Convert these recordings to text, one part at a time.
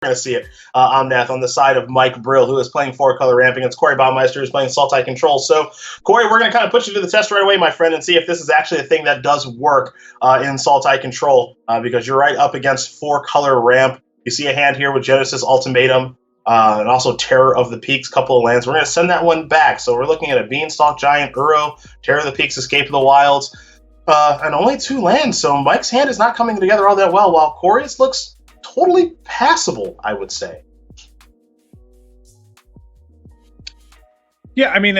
going to see it on the side of Mike Brill, who is playing 4-color ramp against Corey Baumeister, who's playing Sultai Control. So, Corey, we're going to kind of put you to the test right away, my friend, and see if this is actually a thing that does work in Sultai Control, because you're right up against 4-color ramp. You see a hand here with Genesis Ultimatum, and also Terror of the Peaks, couple of lands. We're going to send that one back. So we're looking at a Beanstalk Giant, Uro, Terror of the Peaks, Escape of the Wilds, and only 2 lands. So Mike's hand is not coming together all that well, while Corey's looks totally passable, I would say. Yeah, I mean,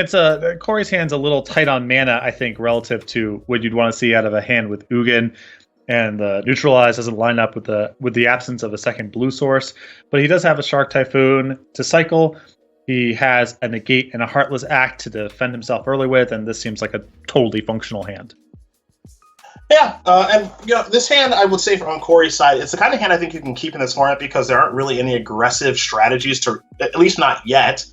Corey's hand's a little tight on mana, I think, relative to what you'd want to see out of a hand with Ugin. And the Neutralize doesn't line up with the absence of a second blue source. But he does have a Shark Typhoon to cycle. He has a Negate and a Heartless Act to defend himself early with, and this seems like a totally functional hand. Yeah, and this hand, I would say, on Corey's side, it's the kind of hand I think you can keep in this format because there aren't really any aggressive strategies to, at least not yet,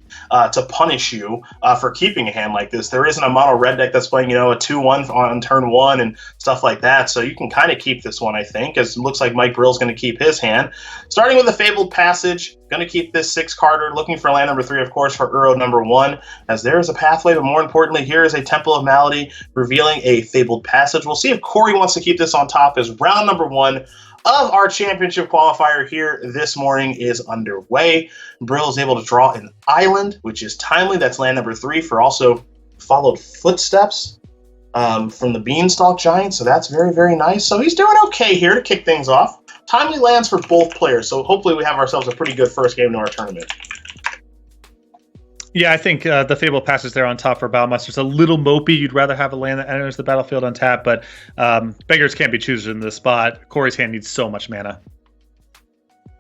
to punish you for keeping a hand like this. There isn't a mono red deck that's playing, a 2-1 on turn 1 and stuff like that, so you can kind of keep this one, I think, as it looks like Mike Brill's going to keep his hand. Starting with the Fabled Passage, going to keep this 6-carder, looking for land number 3, of course, for Uro number 1, as there is a pathway, but more importantly, here is a Temple of Malady, revealing a Fabled Passage. We'll see if Corey wants to keep this on top as round number 1 of our championship qualifier here this morning is underway. Brill is able to draw an island, which is timely. That's land number 3 for also Followed Footsteps from the Beanstalk Giant, so that's very, very nice. So he's doing okay here to kick things off. Timely lands for both players, so hopefully we have ourselves a pretty good first game to our tournament. Yeah, I think the Fabled Passage there on top for Baumeister is a little mopey. You'd rather have a land that enters the battlefield on tap, but beggars can't be choosers in this spot. Corey's hand needs so much mana.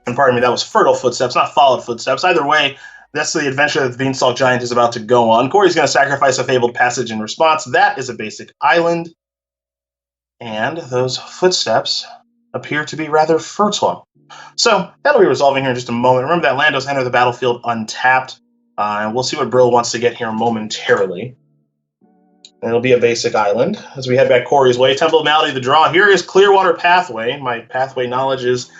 And pardon me, that was Fertile Footsteps, not Followed Footsteps. Either way, that's the adventure that the Beanstalk Giant is about to go on. Corey's going to sacrifice a Fabled Passage in response. That is a basic island. And those footsteps appear to be rather fertile. So that'll be resolving here in just a moment. Remember that land does enter the battlefield untapped. And we'll see what Brill wants to get here momentarily. And it'll be a basic island as we head back Corey's way. Temple of Malady, the draw. Here is Clearwater Pathway. My pathway knowledge is,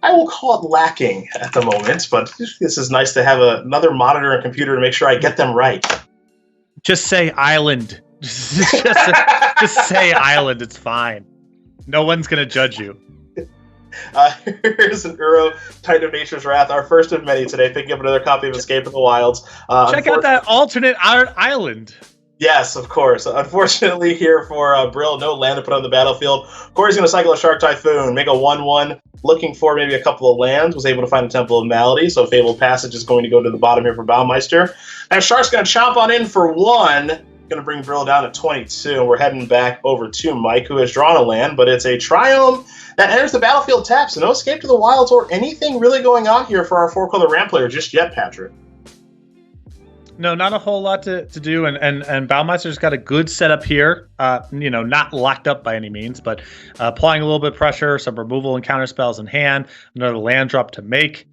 I will call it lacking at the moment, but this is nice to have another monitor and computer to make sure I get them right. Just say island. just say island. It's fine. No one's going to judge you. Here's an Uro, Titan of Nature's Wrath, our first of many today, picking up another copy of Escape of the Wilds. Check out that alternate island. Yes, of course. Unfortunately here for Brill, no land to put on the battlefield. Corey's going to cycle a Shark Typhoon, make a 1-1, looking for maybe a couple of lands, was able to find a Temple of Malady, so Fabled Passage is going to go to the bottom here for Baumeister. And Shark's going to chomp on in for 1, going to bring Brill down to 22. We're heading back over to Mike, who has drawn a land, but it's a Triome that enters the battlefield tapped, so no Escape to the Wilds or anything really going on here for our 4-color ramp player just yet, Patrick. No, not a whole lot to do, and Baumeister's got a good setup here. Not locked up by any means, but applying a little bit of pressure, some removal and counter spells in hand, another land drop to make.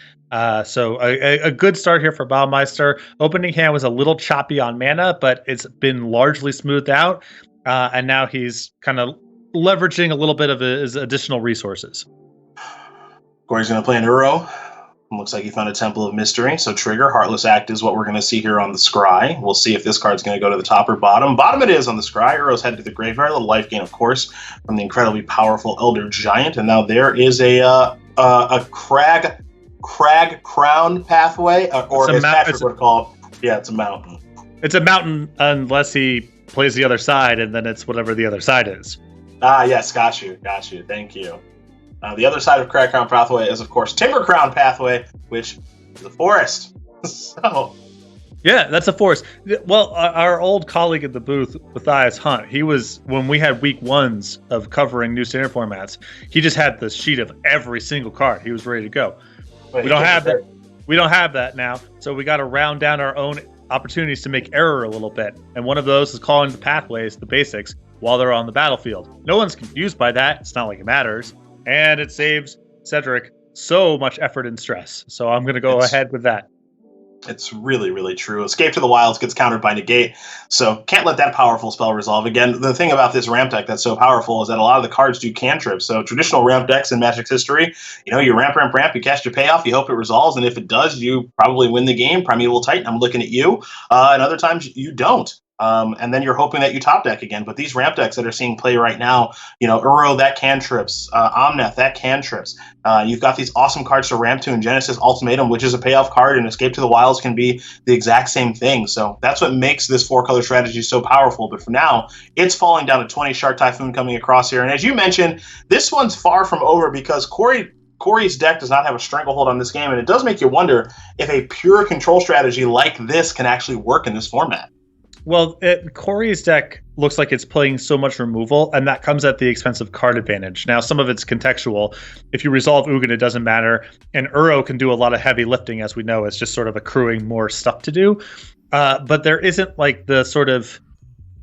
So a good start here for Baumeister. Opening hand was a little choppy on mana, but it's been largely smoothed out, and now he's kind of leveraging a little bit of his additional resources. Corey's going to play an Uro. Looks like he found a Temple of Mystery. So Trigger, Heartless Act is what we're going to see here on the scry. We'll see if this card's going to go to the top or bottom. Bottom it is on the scry. Uro's headed to the graveyard. A little life gain, of course, from the incredibly powerful Elder Giant. And now there is a crag crown pathway, or as Patrick would call it, yeah, it's a mountain. It's a mountain unless he plays the other side, and then it's whatever the other side is. Ah, yes, got you. Thank you. The other side of Crag Crown Pathway is, of course, Timber Crown Pathway, which is a forest. So, yeah, that's a forest. Well, our old colleague at the booth, Matthias Hunt, he was, when we had week 1s of covering new standard formats, he just had the sheet of every single card. He was ready to go. We don't have that. We don't have that now, so we got to round down our own opportunities to make error a little bit. And one of those is calling the pathways, the basics, while they're on the battlefield. No one's confused by that. It's not like it matters. And it saves Cedric so much effort and stress. So I'm going to go ahead with that. It's really, really true. Escape to the Wilds gets countered by negate, so can't let that powerful spell resolve. Again, the thing about this ramp deck that's so powerful is that a lot of the cards do cantrips. So traditional ramp decks in Magic's history, you ramp, you cast your payoff, you hope it resolves, and if it does, you probably win the game. Primeval Titan, I'm looking at you. And other times you don't. And then you're hoping that you top deck again. But these ramp decks that are seeing play right now, Uro, that cantrips, Omnath, that cantrips. You've got these awesome cards to ramp to in Genesis Ultimatum, which is a payoff card, and Escape to the Wilds can be the exact same thing. So that's what makes this 4-color strategy so powerful. But for now, it's falling down to 20. Shark Typhoon coming across here. And as you mentioned, this one's far from over because Corey's deck does not have a stranglehold on this game, and it does make you wonder if a pure control strategy like this can actually work in this format. Well, Corey's deck looks like it's playing so mumuch removal, and that comes at the expense of card advantage. Now, some of it's contextual. If you resolve Ugin, it doesn't matter. And Uro can do a lot of heavy lifting, as we know. It's just sort of accruing more stuff to do. But there isn't like the sort of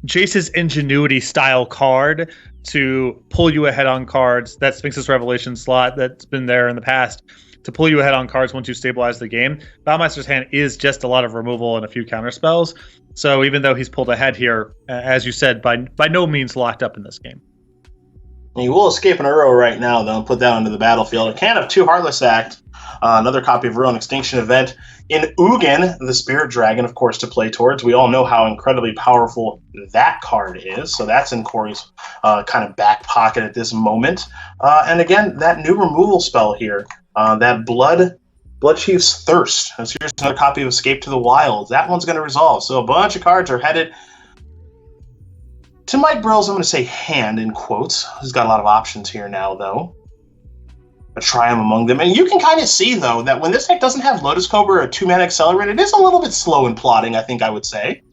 Jace's Ingenuity style card to pull you ahead on cards. That Sphinx's Revelation slot that's been there in the past to pull you ahead on cards once you stabilize the game. Baumeister's hand is just a lot of removal and a few counter spells. So even though he's pulled ahead here, as you said, by no means locked up in this game. He will escape an Uro right now, though, and put that onto the battlefield. A can of 2 Heartless Act, another copy of Uro, an Extinction Event. In Ugin, the Spirit Dragon, of course, to play towards. We all know how incredibly powerful that card is. So that's in Corey's kind of back pocket at this moment. And again, that new removal spell here, that Bloodchief's Thirst. So here's another copy of Escape to the Wilds. That one's going to resolve. So a bunch of cards are headed to Mike Brill's, I'm going to say hand in quotes. He's got a lot of options here now, though. But try them among them. And you can kind of see, though, that when this deck doesn't have Lotus Cobra or 2-mana Accelerate, it is a little bit slow in plotting, I think I would say.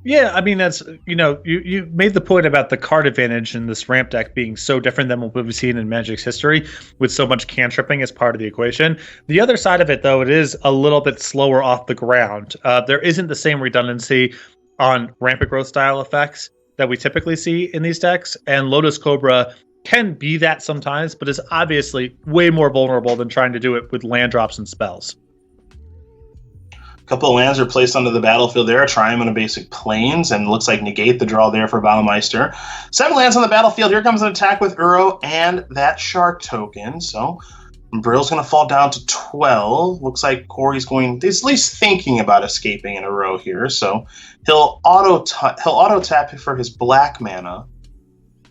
Yeah, I mean, that's, you made the point about the card advantage in this ramp deck being so different than what we've seen in Magic's history with so much cantripping as part of the equation. The other side of it, though, it is a little bit slower off the ground. There isn't the same redundancy on rampant growth style effects that we typically see in these decks, and Lotus Cobra can be that sometimes, but is obviously way more vulnerable than trying to do it with land drops and spells. A couple of lands are placed onto the battlefield there. Try them on a basic plains, and looks like negate the draw there for Baumeister. 7 lands on the battlefield. Here comes an attack with Uro and that Shark token. So Brill's going to fall down to 12. Looks like Corey's he's at least thinking about escaping in a row here. So he'll auto tap for his black mana.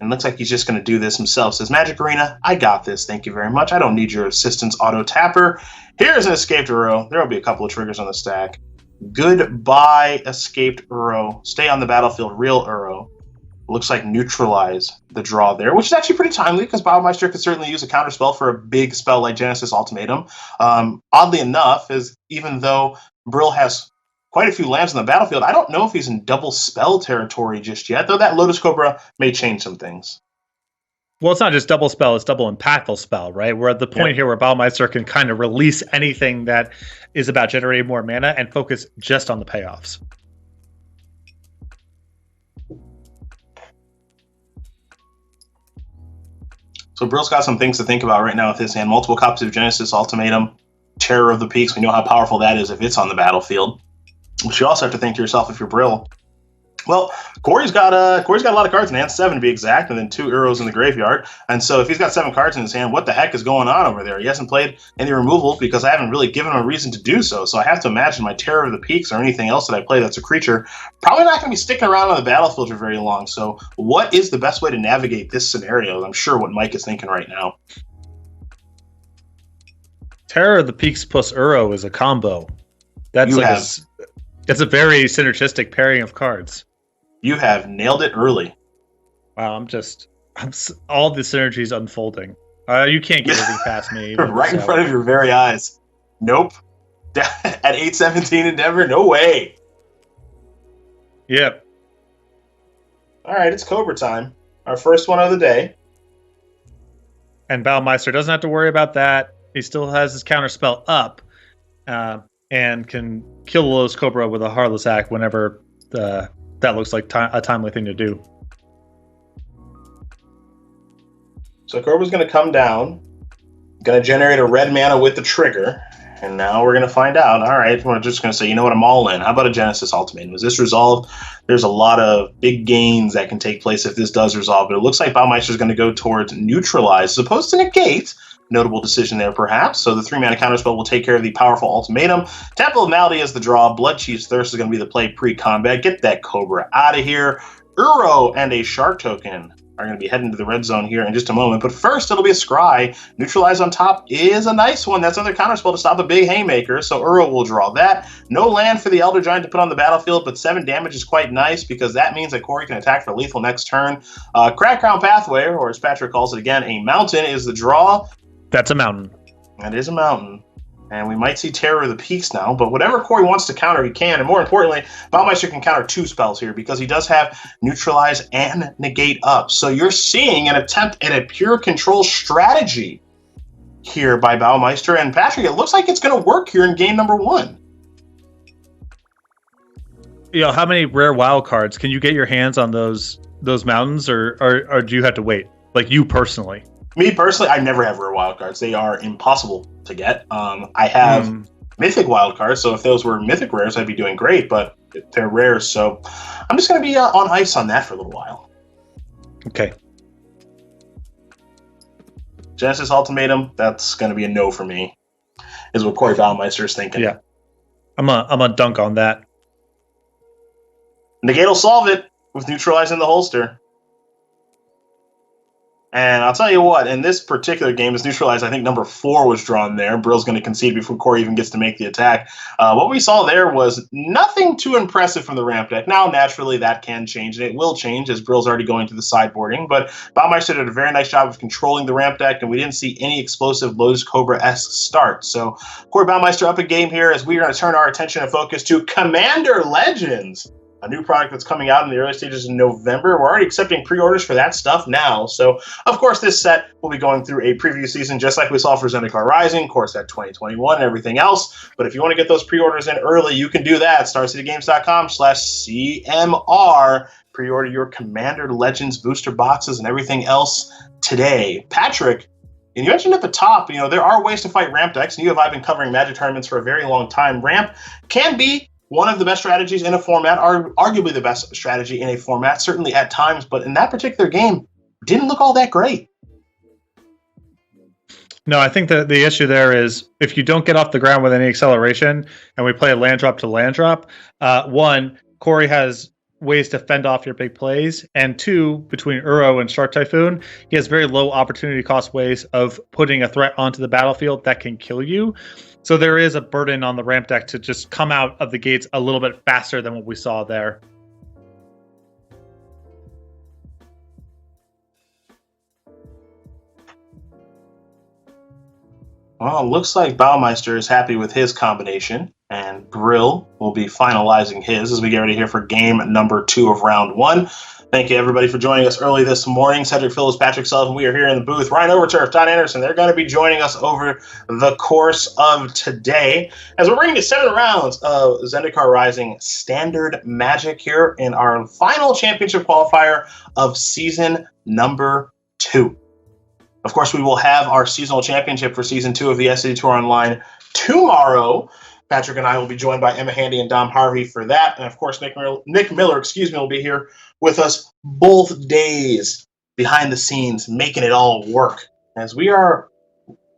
And looks like he's just going to do this himself. Says, Magic Arena, I got this. Thank you very much. I don't need your assistance, auto tapper. Here's an escaped Uro. There will be a couple of triggers on the stack. Goodbye, escaped Uro. Stay on the battlefield, real Uro. Looks like neutralize the draw there, which is actually pretty timely because Baumeister could certainly use a counter spell for a big spell like Genesis Ultimatum. Oddly enough, even though Brill has quite a few lands on the battlefield, I don't know if he's in double spell territory just yet, though that Lotus Cobra may change some things. Well, it's not just double spell, it's double impactful spell, right? We're at the point here where Baumeister can kind of release anything that is about generating more mana and focus just on the payoffs. So Brill's got some things to think about right now with his hand. Multiple copies of Genesis Ultimatum, Terror of the Peaks. We know how powerful that is if it's on the battlefield. But you also have to think to yourself, if you're Brill, well, Corey's got a lot of cards in hand, 7 to be exact, and then 2 Uros in the graveyard. And so if he's got 7 cards in his hand, what the heck is going on over there? He hasn't played any removal because I haven't really given him a reason to do so. So I have to imagine my Terror of the Peaks or anything else that I play that's a creature probably not going to be sticking around on the battlefield for very long. So what is the best way to navigate this scenario? I'm sure what Mike is thinking right now. Terror of the Peaks plus Uro is a combo. That's that's a very synergistic pairing of cards. You have nailed it early. Wow, all the synergies unfolding. You can't get anything past me. Right in front of your very eyes. Nope. At 8-17 in Denver? No way. Yep. All right, it's Cobra time. Our first one of the day. And Baumeister doesn't have to worry about that. He still has his counter spell up and can kill Lotus Cobra with a Heartless Act whenever that looks like a timely thing to do. So Cobra's going to come down, going to generate a red mana with the trigger, And now we're going to find out. All right, we're just going to say, you know what, I'm all in. How about a Genesis Ultimatum? Is this resolved? There's a lot of big gains that can take place if this does resolve, but it looks like Baumeister is going to go towards Neutralize as opposed to Negate. Notable decision there, perhaps. So the 3-mana counterspell will take care of the powerful Ultimatum. Temple of Malady as the draw. Bloodchief's Thirst is going to be the play pre-combat. Get that Cobra out of here. Uro and a Shark token are going to be heading to the red zone here in just a moment. But first, it'll be a Scry. Neutralize on top is a nice one. That's another counterspell to stop a big Haymaker, so Uro will draw that. No land for the Elder Giant to put on the battlefield, but 7 damage is quite nice because that means that Corey can attack for lethal next turn. Crack Crown Pathway, or as Patrick calls it again, a mountain is the draw. That's a mountain. That is a mountain. And we might see Terror of the Peaks now, but whatever Corey wants to counter, he can. And more importantly, Baumeister can counter 2 spells here because he does have Neutralize and Negate up. So you're seeing an attempt at a pure control strategy here by Baumeister. And Patrick, it looks like it's going to work here in game number 1. How many rare wild cards can you get your hands on those mountains, or do you have to wait? Like you personally? Me personally, I never have rare wild cards. They are impossible to get. I have mythic wild cards, so if those were mythic rares, I'd be doing great, but they're rares, so I'm just going to be on ice on that for a little while. Okay. Genesis Ultimatum, that's going to be a no for me, is what Corey Baumeister is thinking. Yeah. I'm a dunk on that. Negate will solve it with Neutralizing the Holster. And I'll tell you what, in this particular game, as Neutralized, I think number 4 was drawn there. Brill's going to concede before Corey even gets to make the attack. What we saw there was nothing too impressive from the ramp deck. Now, naturally, that can change, and it will change as Brill's already going to the sideboarding. But Baumeister did a very nice job of controlling the ramp deck, and we didn't see any explosive Lotus Cobra-esque start. So Corey Baumeister up a game here as we are going to turn our attention and focus to Commander Legends, a new product that's coming out in the early stages in November. We're already accepting pre-orders for that stuff now. So, of course, this set will be going through a preview season just like we saw for Zendikar Rising, of course, that 2021 and everything else. But if you want to get those pre-orders in early, you can do that. StarCityGames.com/CMR. Pre-order your Commander Legends booster boxes and everything else today. Patrick, and you mentioned at the top, there are ways to fight ramp decks, and I've been covering Magic tournaments for a very long time. Ramp can be one of the best strategies in a format, arguably the best strategy in a format, certainly at times, but in that particular game, didn't look all that great. No, I think that the issue there is if you don't get off the ground with any acceleration, and we play a land drop to land drop, one, Corey has ways to fend off your big plays, and 2, between Uro and Shark Typhoon, he has very low opportunity cost ways of putting a threat onto the battlefield that can kill you. So there is a burden on the ramp deck to just come out of the gates a little bit faster than what we saw there. Well, it looks like Baumeister is happy with his combination, and Brill will be finalizing his as we get ready here for game number 2 of round 1. Thank you, everybody, for joining us early this morning. Cedric Phillips, Patrick Sullivan, we are here in the booth. Ryan Overturf, Don Anderson, they're going to be joining us over the course of today as we're bringing you 7 rounds of Zendikar Rising Standard Magic here in our final championship qualifier of season number 2. Of course, we will have our seasonal championship for season 2 of the SCG Tour Online tomorrow. Patrick and I will be joined by Emma Handy and Dom Harvey for that. And of course, Nick Miller, will be here with us both days behind the scenes, making it all work. As we are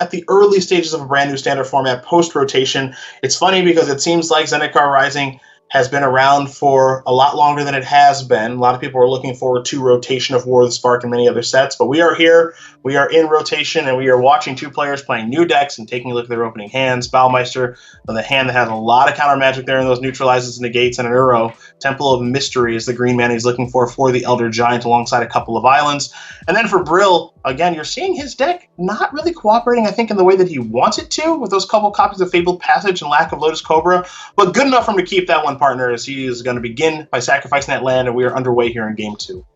at the early stages of a brand new standard format post-rotation. It's funny because it seems like Zendikar Rising has been around for a lot longer than it has been. A lot of people are looking forward to rotation of War of the Spark and many other sets, but we are here, we are in rotation, and we are watching 2 players playing new decks and taking a look at their opening hands. Baumeister, with a hand that has a lot of counter magic there in those neutralizes and negates, and an Uro. Temple of Mystery is the green man he's looking for the Elder Giant alongside a couple of islands. And then for Brill, again, you're seeing his deck not really cooperating, I think, in the way that he wants it to, with those couple copies of Fabled Passage and lack of Lotus Cobra, but good enough for him to keep that one, partner, as he is going to begin by sacrificing that land, and we are underway here in game 2.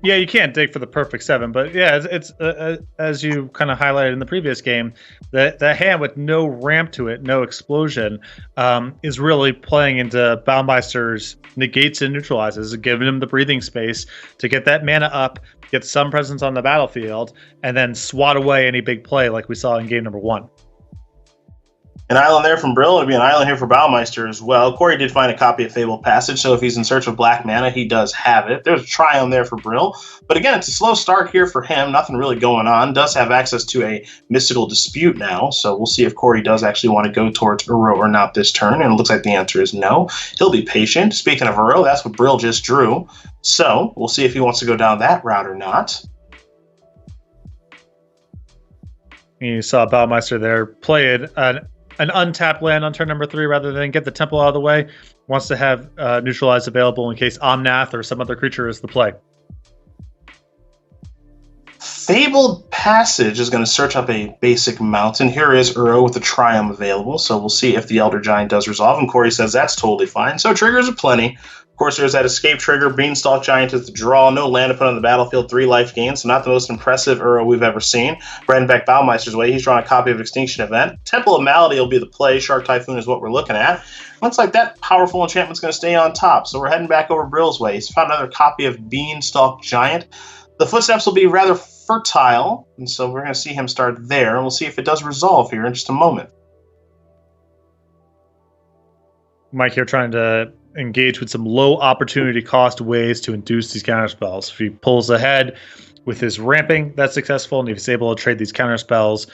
Yeah, you can't dig for the perfect 7, but yeah, it's as you kind of highlighted in the previous game, that hand with no ramp to it, no explosion, is really playing into Baumeister's negates and neutralizes, giving him the breathing space to get that mana up, get some presence on the battlefield, and then swat away any big play like we saw in game number 1. An island there from Brill. It'll be an island here for Baumeister as well. Corey did find a copy of Fabled Passage, so if he's in search of black mana, he does have it. There's a Triumph there for Brill. But again, it's a slow start here for him. Nothing really going on. Does have access to a Mystical Dispute now, so we'll see if Corey does actually want to go towards Uro or not this turn, and it looks like the answer is no. He'll be patient. Speaking of Uro, that's what Brill just drew. So we'll see if he wants to go down that route or not. You saw Baumeister there play an untapped land on turn number 3 rather than get the temple out of the way. Wants to have neutralize available in case Omnath or some other creature is the play. Fabled Passage is going to search up a basic mountain. Here is Uro with the Triumph available, so we'll see if the Elder Giant does resolve, and Corey says that's totally fine. So triggers are plenty. Of course, there's that escape trigger. Beanstalk Giant is the draw. No land to put on the battlefield. 3 life gains. So not the most impressive Uro we've ever seen. Bredenbeck Baumeister's way. He's drawn a copy of Extinction Event. Temple of Malady will be the play. Shark Typhoon is what we're looking at. Looks like that powerful enchantment's going to stay on top. So we're heading back over Brill's way. He's found another copy of Beanstalk Giant. The footsteps will be rather fertile, and so we're going to see him start there. And we'll see if it does resolve here in just a moment. Mike here trying to engage with some low opportunity cost ways to induce these counter spells. If he pulls ahead with his ramping, that's successful, and if he's able to trade these counter spells,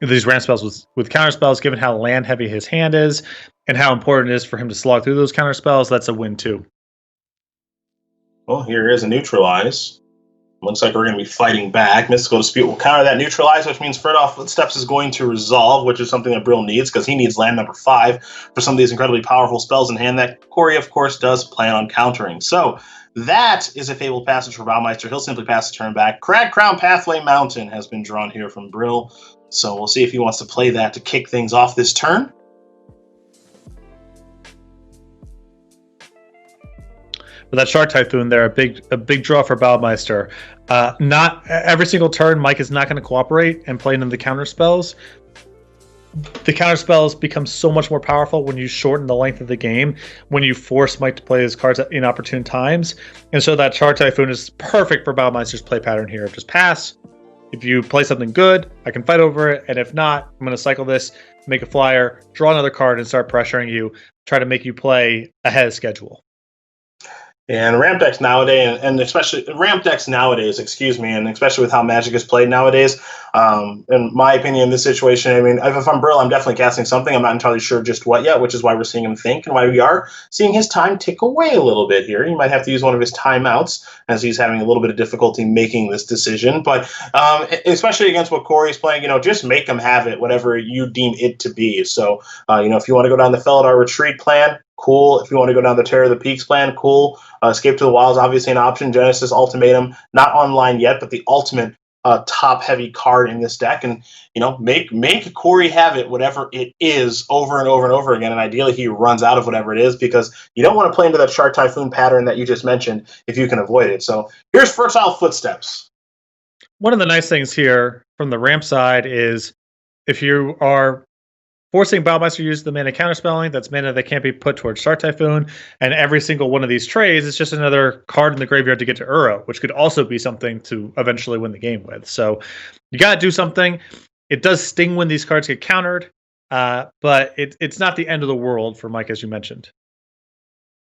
these ramp spells with counter spells, given how land heavy his hand is and how important it is for him to slog through those counter spells, that's a win too. Well, here is a neutralize. Looks like we're going to be fighting back. Mystical Dispute will counter that neutralize, which means Fertile Footsteps is going to resolve, which is something that Brill needs, because he needs land number 5 for some of these incredibly powerful spells in hand that Corey, of course, does plan on countering. So that is a Fabled Passage for Baumeister. He'll simply pass the turn back. Crag Crown Pathway Mountain has been drawn here from Brill, so we'll see if he wants to play that to kick things off this turn. With that Shark Typhoon there, a big draw for Baumeister. Not every single turn, Mike is not going to cooperate and play into the counter spells. The counter spells become so much more powerful when you shorten the length of the game, when you force Mike to play his cards at inopportune times. And so that Shark Typhoon is perfect for Baumeister's play pattern here. Just pass. If you play something good, I can fight over it. And if not, I'm going to cycle this, make a flyer, draw another card, and start pressuring you, try to make you play ahead of schedule. And ramp decks nowadays, and especially ramp decks nowadays, and especially with how Magic is played nowadays, in my opinion, in this situation, I mean, if I'm Brill, I'm definitely casting something. I'm not entirely sure just what yet, which is why we're seeing him think and why we are seeing his time tick away a little bit here. He might have to use one of his timeouts as he's having a little bit of difficulty making this decision. But especially against what Corey's playing, just make him have it, whatever you deem it to be. So, if you want to go down the Felidar Retreat plan, cool. If you want to go down the Terror of the Peaks plan, cool. Escape to the Wild is obviously an option. Genesis Ultimatum, not online yet, but the ultimate top-heavy card in this deck. And, make Corey have it, whatever it is, over and over and over again. And ideally, he runs out of whatever it is, because you don't want to play into that Shark Typhoon pattern that you just mentioned if you can avoid it. So here's Fertile Footsteps. One of the nice things here from the ramp side is if you are forcing Baumeister to use the mana counterspelling, that's mana that can't be put towards Shark Typhoon, and every single one of these trades is just another card in the graveyard to get to Uro, which could also be something to eventually win the game with. So you got to do something. It does sting when these cards get countered, but it's not the end of the world for Mike, as you mentioned.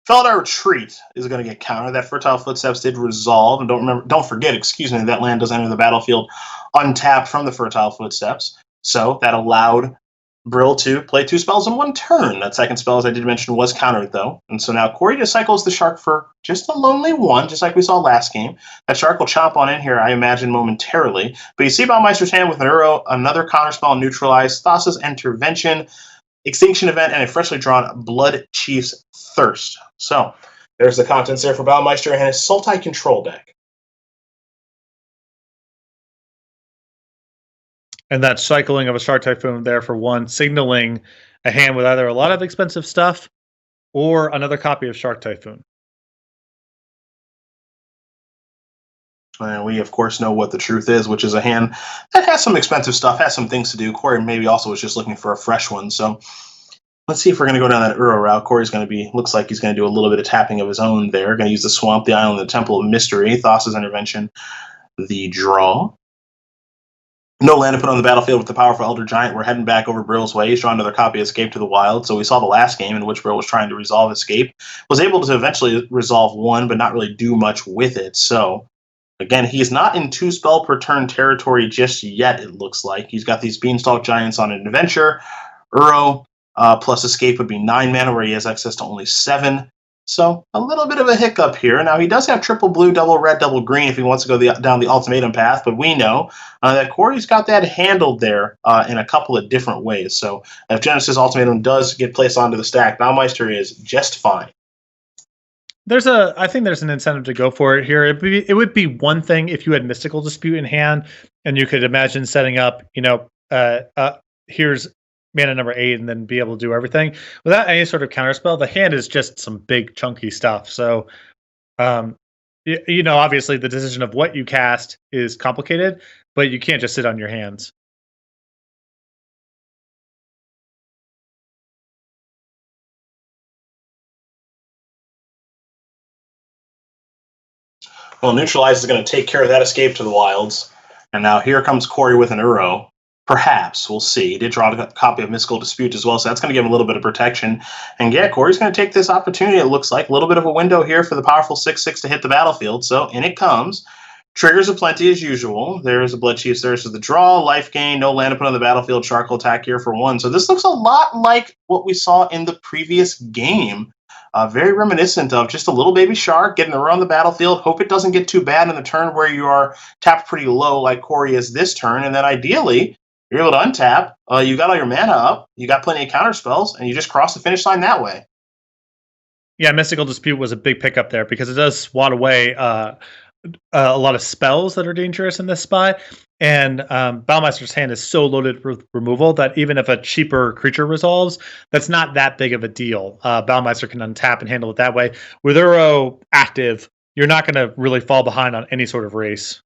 Felidar Retreat is going to get countered. That Fertile Footsteps did resolve, and don't forget, that land does enter the battlefield untapped from the Fertile Footsteps. So that allowed Brill to play 2 spells in 1 turn. That second spell, as I did mention, was countered, though. And so now Corey just cycles the Shark for just a lonely 1, just like we saw last game. That Shark will chomp on in here, I imagine, momentarily. But you see Baumeister's hand with an Uro, another counterspell neutralized, Thassa's Intervention, Extinction Event, and a freshly drawn Blood Chief's Thirst. So there's the contents there for Baumeister and his Sultai control deck. And that cycling of a Shark Typhoon there for 1, signaling a hand with either a lot of expensive stuff or another copy of Shark Typhoon. And we, of course, know what the truth is, which is a hand that has some expensive stuff, has some things to do. Corey maybe also was just looking for a fresh one. So let's see if we're going to go down that Uro route. Corey's going to looks like he's going to do a little bit of tapping of his own there. Going to use the Swamp, the Island, the Temple of Mystery, Thassa's Intervention, the draw. No land to put on the battlefield with the powerful Elder Giant. We're heading back over Brill's way. He's drawing another copy of Escape to the Wild. So we saw the last game in which Brill was trying to resolve Escape. Was able to eventually resolve one, but not really do much with it. So, again, he's not in 2 spell per turn territory just yet, it looks like. He's got these Beanstalk Giants on an adventure. Uro plus Escape would be 9 mana, where he has access to only 7. So a little bit of a hiccup here. Now, he does have triple blue, double red, double green if he wants to go down the ultimatum path, but we know that Corey's got that handled there in a couple of different ways. So if Genesis Ultimatum does get placed onto the stack, Baumeister is just fine. I think there's an incentive to go for it here. It would be one thing if you had Mystical Dispute in hand, and you could imagine setting up, here's mana number 8, and then be able to do everything without any sort of counterspell. The hand is just some big chunky stuff. So, obviously the decision of what you cast is complicated, but you can't just sit on your hands. Well, Neutralize is going to take care of that Escape to the Wilds. And now here comes Corey with an Uro. Perhaps. We'll see. He did draw a copy of Mystical Dispute as well, so that's going to give him a little bit of protection. And yeah, Corey's going to take this opportunity, it looks like. A little bit of a window here for the powerful 6/6 to hit the battlefield. So in it comes. Triggers aplenty as usual. There's a Blood Chief. There's the draw, life gain, no land to put on the battlefield, Charcoal attack here for 1. So this looks a lot like what we saw in the previous game. Very reminiscent of just a little baby shark getting around the battlefield. Hope it doesn't get too bad in the turn where you are tapped pretty low like Corey is this turn. And then ideally, you're able to untap. You got all your mana up. You got plenty of counter spells, and you just cross the finish line that way. Yeah, Mystical Dispute was a big pickup there because it does swat away a lot of spells that are dangerous in this spot. And Baumeister's hand is so loaded with removal that even if a cheaper creature resolves, that's not that big of a deal. Baumeister can untap and handle it that way. With Uro active, you're not going to really fall behind on any sort of race.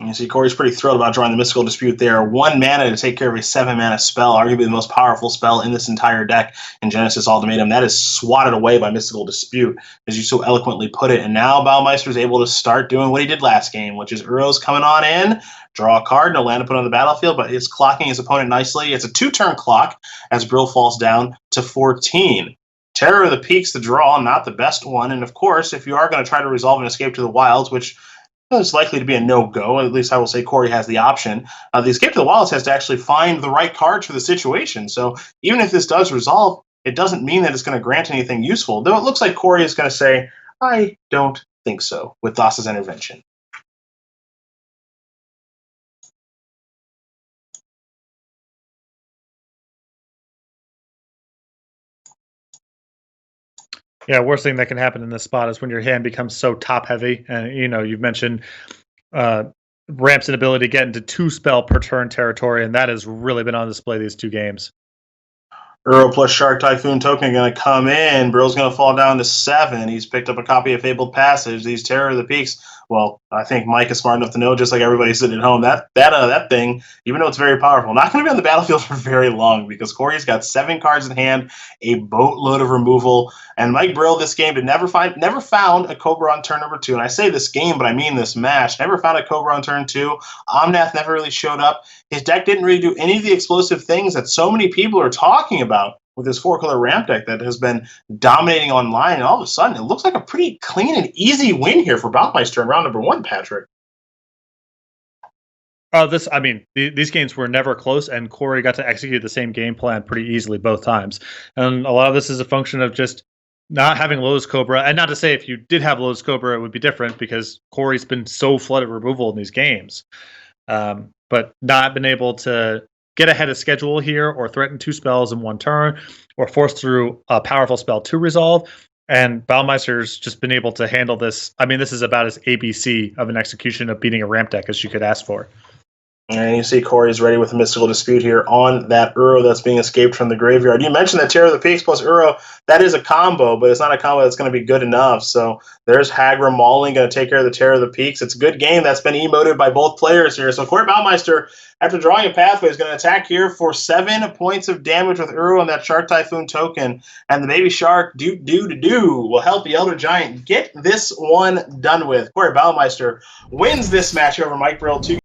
You see, Corey's pretty thrilled about drawing the Mystical Dispute there. 1 mana to take care of a 7-mana spell, arguably the most powerful spell in this entire deck in Genesis Ultimatum. That is swatted away by Mystical Dispute, as you so eloquently put it. And now Baumeister is able to start doing what he did last game, which is Uro's coming on in, draw a card, no land to put on the battlefield, but it's clocking his opponent nicely. It's a 2-turn clock as Brill falls down to 14. Terror of the Peaks, the draw, not the best one. And of course, if you are going to try to resolve an Escape to the Wilds, which it's likely to be a no-go. At least I will say Corey has the option. The Escape to the Wilds has to actually find the right cards for the situation. So even if this does resolve, it doesn't mean that it's going to grant anything useful. Though it looks like Corey is going to say, I don't think so, with Thassa's intervention. Yeah, worst thing that can happen in this spot is when your hand becomes so top-heavy. And, you've mentioned Ramp's ability to get into 2-spell per turn territory, and that has really been on display these 2 games. Uro plus Shark Typhoon token going to come in. Brill's going to fall down to 7. He's picked up a copy of Fabled Passage. These Terror of the Peaks. Well, I think Mike is smart enough to know, just like everybody sitting at home, that thing, even though it's very powerful, not going to be on the battlefield for very long because Corey's got 7 cards in hand, a boatload of removal, and Mike Brill this game never found a Cobra on turn number 2. And I say this game, but I mean this match. Never found a Cobra on turn 2. Omnath never really showed up. His deck didn't really do any of the explosive things that so many people are talking about with his 4-color ramp deck that has been dominating online, and all of a sudden it looks like a pretty clean and easy win here for Baumeister in round number 1, Patrick. These games were never close, and Corey got to execute the same game plan pretty easily both times. And a lot of this is a function of just not having Lowe's Cobra, and not to say if you did have Lowe's Cobra, it would be different because Corey's been so flooded removal in these games. But not been able to get ahead of schedule here or threaten 2 spells in 1 turn or force through a powerful spell to resolve. And Baumeister's just been able to handle this. I mean, this is about as ABC of an execution of beating a ramp deck as you could ask for. And you see Corey's ready with a Mystical Dispute here on that Uro that's being escaped from the graveyard. You mentioned that Terror of the Peaks plus Uro, that is a combo, but it's not a combo that's going to be good enough. So there's Hagra Mauling going to take care of the Terror of the Peaks. It's a good game that's been emoted by both players here. So Corey Baumeister, after drawing a pathway, is going to attack here for 7 points of damage with Uro and that Shark Typhoon token. And the Baby Shark will help the Elder Giant get this one done with. Corey Baumeister wins this match over Mike Brill 2.